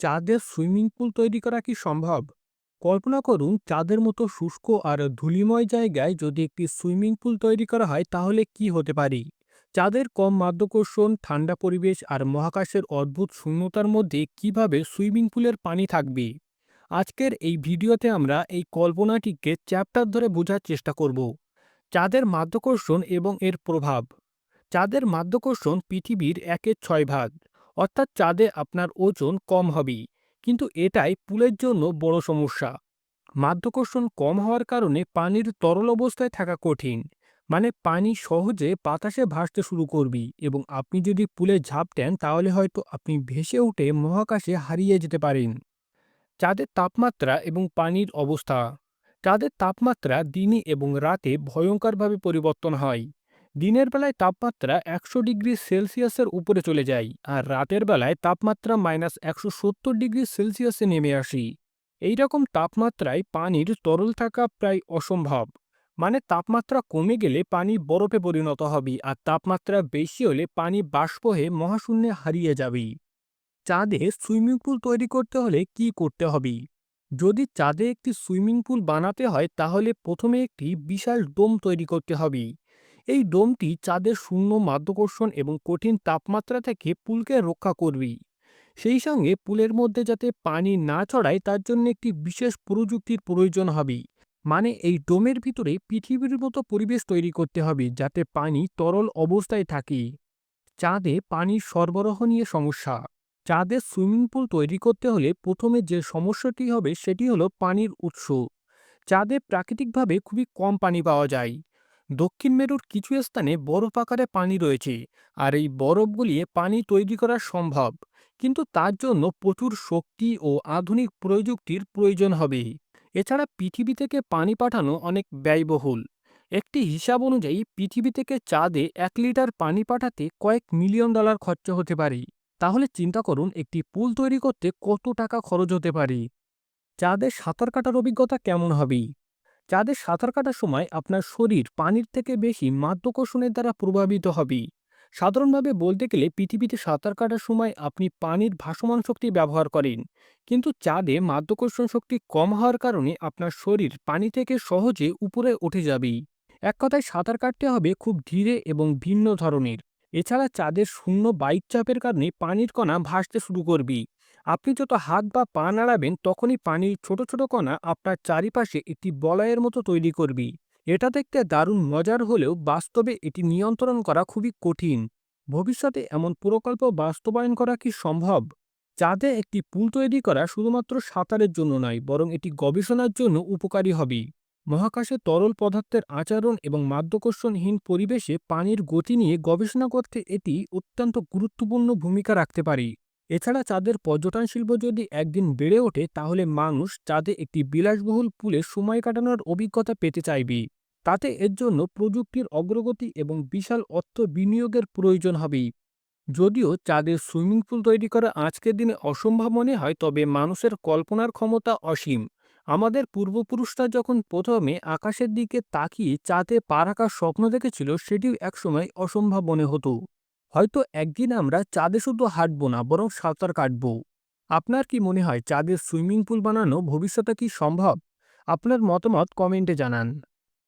চাঁদে swimming pool তৈরি করা কি সম্ভব? কল্পনা করুন চাঁদের মতো শুষ্ক আর ধূলিময় জায়গায় যদি একটি সুইমিং পুল তৈরি করা হয় তাহলে কি হতে পারে। চাঁদের কম মাধ্যাকর্ষণ, ঠান্ডা পরিবেশ আর মহাকাশের অদ্ভুত শূন্যতার মধ্যে কিভাবে সুইমিং পুলের পানি থাকবে। আজকের এই ভিডিওতে আমরা এই কল্পনাটিকে চ্যাপ্টার ধরে বোঝার চেষ্টা করব। চাঁদের মাধ্যাকর্ষণ এবং এর প্রভাব। চাঁদের মাধ্যাকর্ষণ পৃথিবীর 1/6 ভাগ, অর্থাৎ চাঁদে আপনার ওজন কম হবে, কিন্তু এটাই পুলের জন্য বড় সমস্যা। মাধ্যাকর্ষণ কম হওয়ার কারণে পানির তরল অবস্থায় থাকা কঠিন, মানে পানি সহজে বাতাসে ভাসতে শুরু করবে এবং আপনি যদি পুলে ঝাঁপ দেন তাহলে হয়তো আপনি ভেসে উঠে মহাকাশে হারিয়ে যেতে পারেন। চাঁদের তাপমাত্রা এবং পানির অবস্থা। চাঁদের তাপমাত্রা দিনে এবং রাতে ভয়ঙ্করভাবে পরিবর্তন হয়। দিনের বেলায় তাপমাত্রা 100 ডিগ্রি সেলসিয়াসের উপরে চলে যায় আর রাতের বেলায় তাপমাত্রা -170 ডিগ্রি সেলসিয়াসে নেমে আসে। এই রকম তাপমাত্রায় পানির তরল থাকা প্রায় অসম্ভব। মানে তাপমাত্রা কমে গেলে পানি বরফে পরিণত হবে আর তাপমাত্রা বেশি হলে পানি বাষ্প হয়ে মহাশূন্যে হারিয়ে যাবে। চাঁদে সুইমিং পুল তৈরি করতে হলে কি করতে হবে? যদি চাঁদে একটি সুইমিং পুল বানাতে হয় তাহলে প্রথমে একটি বিশাল ডোম তৈরি করতে হবে। এই ডোমটি চাঁদের শূন্য মাধ্যাকর্ষণ এবং কঠিন তাপমাত্রা থেকে পুলকে রক্ষা করবে। সেই সঙ্গে পুলের মধ্যে যাতে পানি না ছড়ায় তার জন্য একটি বিশেষ প্রযুক্তির প্রয়োজন হবে। মানে এই ডোমের ভিতরে পৃথিবীর মতো পরিবেশ তৈরি করতে হবে যাতে পানি তরল অবস্থায় থাকে। চাঁদে পানির সরবরাহ নিয়ে সমস্যা। চাঁদে সুইমিং পুল তৈরি করতে হলে প্রথমে যে সমস্যাটি হবে সেটি হলো পানির উৎস। চাঁদে প্রাকৃতিকভাবে খুবই কম পানি পাওয়া যায়। দক্ষিণ মেরুর কিছু স্থানে বরফ আকারে পানি রয়েছে, আর এই বরফ গলিয়ে পানি তৈরি করা সম্ভব, কিন্তু তার জন্য প্রচুর শক্তি ও আধুনিক প্রযুক্তির প্রয়োজন হবে। এছাড়া পৃথিবী থেকে পানি পাঠানো অনেক ব্যয়বহুল। একটি হিসাব অনুযায়ী পৃথিবী থেকে চাঁদে 1 লিটার পানি পাঠাতে কয়েক মিলিয়ন ডলার খরচ হতে পারে। তাহলে চিন্তা করুন একটি পুল তৈরি করতে কত টাকা খরচ হতে পারে। চাঁদে সাঁতার কাটার অভিজ্ঞতা কেমন হবে? চাঁদে সাঁতার কাটার সময় আপনার শরীর পানির থেকে বেশি মাধ্যাকর্ষণের দ্বারা প্রভাবিত হবে। সাধারণভাবে বলতে গেলে পৃথিবীতে সাঁতার কাটার সময় আপনি পানির ভাসমান শক্তি ব্যবহার করেন, কিন্তু চাঁদে মাধ্যাকর্ষণ শক্তি কম হওয়ার কারণে আপনার শরীর পানি থেকে সহজে উপরে উঠে যাবে। এক কথায় সাঁতার কাটতে হবে খুব ধীরে এবং ভিন্ন ধরনের। এছাড়া চাঁদের শূন্য বাইক চাপের কারণে পানির কণা ভাসতে শুরু করবে। আপনি যত হাত বা পা নাড়াবেন তখনই পানির ছোট ছোট কণা আপনার চারিপাশে একটি বলয়ের মতো তৈরি করবে। এটা দেখতে দারুণ মজার হলেও বাস্তবে এটি নিয়ন্ত্রণ করা খুবই কঠিন। ভবিষ্যতে এমন প্রকল্প বাস্তবায়ন করা কি সম্ভব? চাঁদে একটি পুল তৈরি করা শুধুমাত্র সাঁতারের জন্য নয়, বরং এটি গবেষণার জন্য উপকারী হবে। মহাকাশে তরল পদার্থের আচরণ এবং মাধ্যাকর্ষণহীন পরিবেশে পানির গতি নিয়ে গবেষণা করতে এটি অত্যন্ত গুরুত্বপূর্ণ ভূমিকা রাখতে পারে। এছাড়া চাঁদের পর্যটন শিল্প যদি একদিন বেড়ে ওঠে তাহলে মানুষ চাঁদে একটি বিলাসবহুল পুলে সময় কাটানোর অভিজ্ঞতা পেতে চাইবে। তাতে এর জন্য প্রযুক্তির অগ্রগতি এবং বিশাল অর্থ বিনিয়োগের প্রয়োজন হবে। যদিও চাঁদের সুইমিং পুল তৈরি করা আজকের দিনে অসম্ভব মনে হয়, তবে মানুষের কল্পনার ক্ষমতা অসীম। আমাদের পূর্বপুরুষরা যখন প্রথমে আকাশের দিকে তাকিয়ে চাঁদে পা রাখার স্বপ্ন দেখেছিল সেটিও একসময় অসম্ভব মনে হতো। হয়তো একদিন আমরা চাঁদে শুধু হাঁটবো না, বরং সাঁতার কাটবো। আপনার কি মনে হয় চাঁদের সুইমিং পুল বানানো ভবিষ্যতে কি সম্ভব? আপনার মতামত কমেন্টে জানান।